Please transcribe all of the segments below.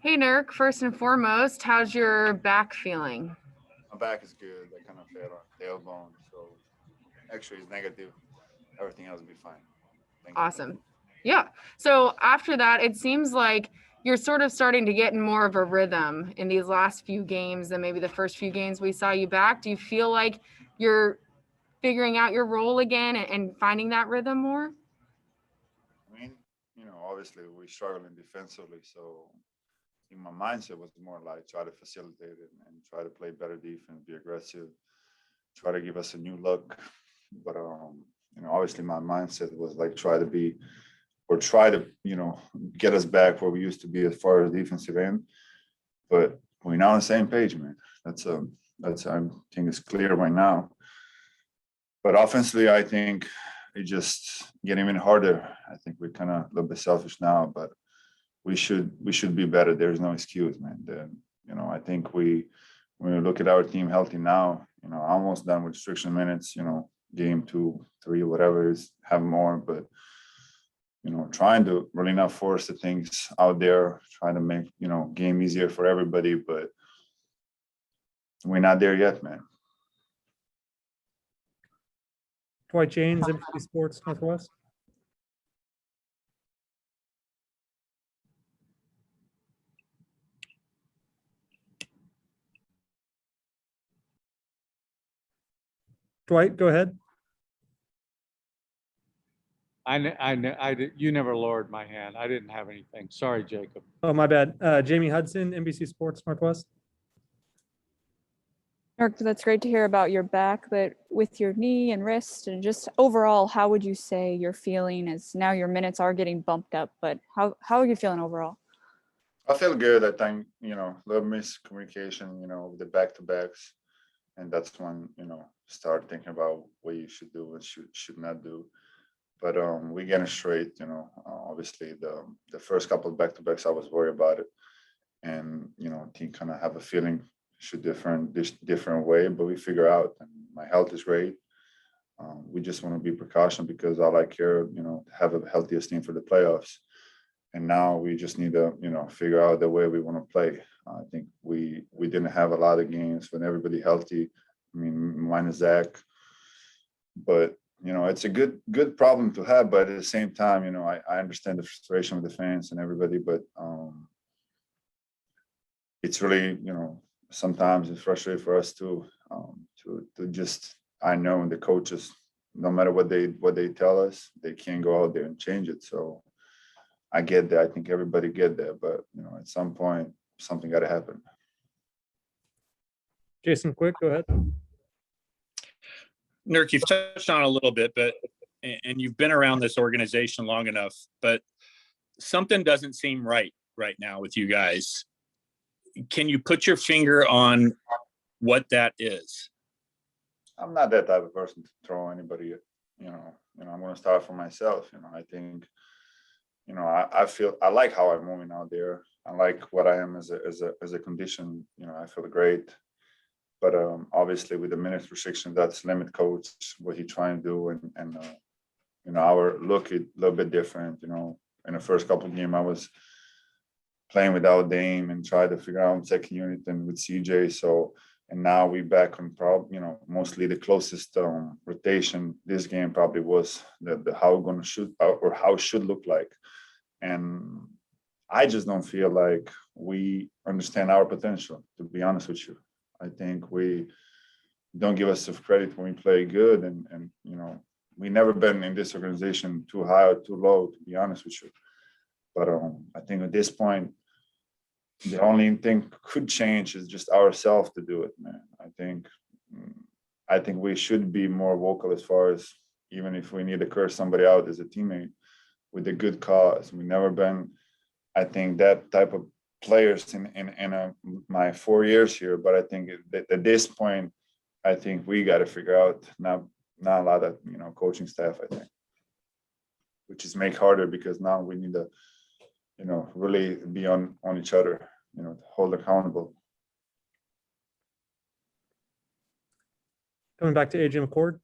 Hey, Nurk, first and foremost, how's your back feeling? My back is good. I kind of fell on tailbone, so actually it's negative. Everything else will be fine. Thank you. Awesome. Yeah. So after that, it seems like you're sort of starting to get in more of a rhythm in these last few games than maybe the first few games we saw you back. Do you feel like you're figuring out your role again and finding that rhythm more? I mean, obviously we're struggling defensively, so in my mindset was more like try to facilitate it and try to play better defense, be aggressive, try to give us a new look. But obviously my mindset was like try to be or try to get us back where we used to be as far as defensive end. But we're now on the same page, man. That's I think it's clear right now. But offensively, I think it just getting even harder. I think we're kind of a little bit selfish now, but we should be better. There's no excuse, man. I think when we look at our team healthy now, almost done with restriction minutes. Game 2, 3, whatever is have more, but trying to really not force the things out there, trying to make game easier for everybody, but we're not there yet, man. Dwight James, NBC Sports Northwest. Dwight, go ahead. You never lowered my hand. I didn't have anything. Sorry, Jacob. Oh, my bad. Jamie Hudson, NBC Sports Northwest. Mark, that's great to hear about your back, but with your knee and wrist and just overall, how would you say you're feeling as now your minutes are getting bumped up, but how are you feeling overall? I feel good. I think, a little miscommunication, with the back-to-backs. And that's when, start thinking about what you should do and should not do. But we getting straight, obviously the first couple of back-to-backs, I was worried about it. And, team kind of have a feeling should different way, but we figure out, and my health is great. We just want to be precaution because all I care, to have a healthiest team for the playoffs. And now we just need to, figure out the way we want to play. I think we didn't have a lot of games when everybody healthy. I mean, minus Zach, but it's a good problem to have. But at the same time, I understand the frustration with the fans and everybody, but it's really, sometimes it's frustrating for us too, to just, I know, and the coaches, no matter what they tell us, they can't go out there and change it. So I get that. I think everybody get that, but at some point something got to happen. Jason Quick, go ahead. Nurk, you've touched on it a little bit, and you've been around this organization long enough, but something doesn't seem right now with you guys. Can you put your finger on what that is? I'm not that type of person to throw anybody. I'm going to start for myself. I think, I feel I like how I'm moving out there. I like what I am as a condition. I feel great. But obviously, with the minutes restriction, that's limit coach what he trying to do, and our look is a little bit different. In the first couple of games, I was playing without Dame and try to figure out second unit and with CJ. So, and now we back on mostly the closest rotation. This game probably was the how we're going to shoot or how it should look like. And I just don't feel like we understand our potential, to be honest with you. I think we don't give us enough credit when we play good. And we never been in this organization too high or too low, to be honest with you. But I think at this point, the only thing could change is just ourselves to do it, man. I think we should be more vocal as far as even if we need to curse somebody out as a teammate with a good cause. We've never been, I think, that type of players in my 4 years here. But I think at this point, I think we got to figure out not a lot of coaching staff. I think, which is make harder because now we need to really be on each other, hold accountable. Coming back to AJ McCord.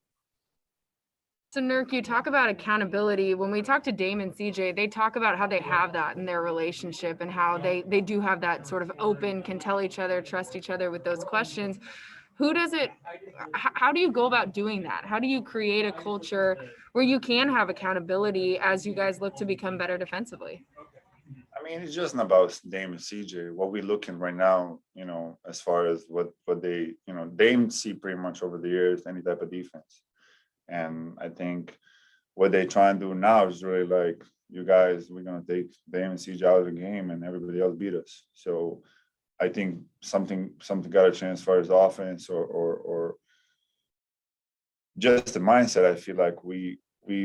So Nurk, you talk about accountability. When we talk to Dame and CJ, they talk about how they have that in their relationship and how they do have that sort of open, can tell each other, trust each other with those questions. Who does it? How do you go about doing that? How do you create a culture where you can have accountability as you guys look to become better defensively? I mean, it's just not about Dame and CJ. What we're looking right now, you know, as far as what they, you know, Dame see pretty much over the years any type of defense. And I think what they try and do now is really like, you guys, we're gonna take Dame and CJ out of the game, and everybody else beat us. So I think something got to change as far as offense or just the mindset. I feel like we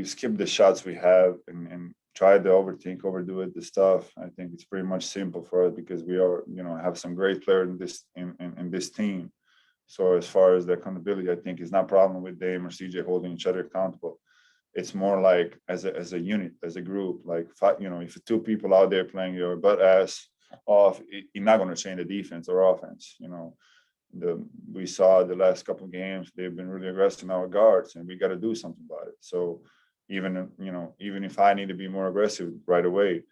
skip the shots we have and try to overdo it. The stuff. I think it's pretty much simple for us because we are, you know, have some great players in this team. So as far as the accountability, I think it's not a problem with Dame or CJ holding each other accountable. It's more like as a unit, as a group. Like, you know, if two people out there playing your butt ass off, you're not going to change the defense or offense. You know, we saw the last couple of games they've been really aggressive in our guards, and we got to do something about it. So even if I need to be more aggressive right away,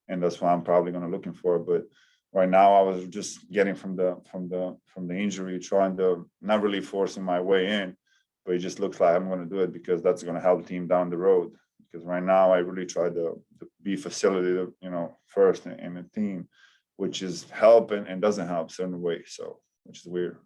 and that's what I'm probably going to looking for, but. Right now, I was just getting from the injury, trying to not really forcing my way in, but it just looks like I'm going to do it because that's going to help the team down the road. Because right now, I really try to be facilitated, you know, first in the team, which is help and doesn't help certain ways. So, which is weird.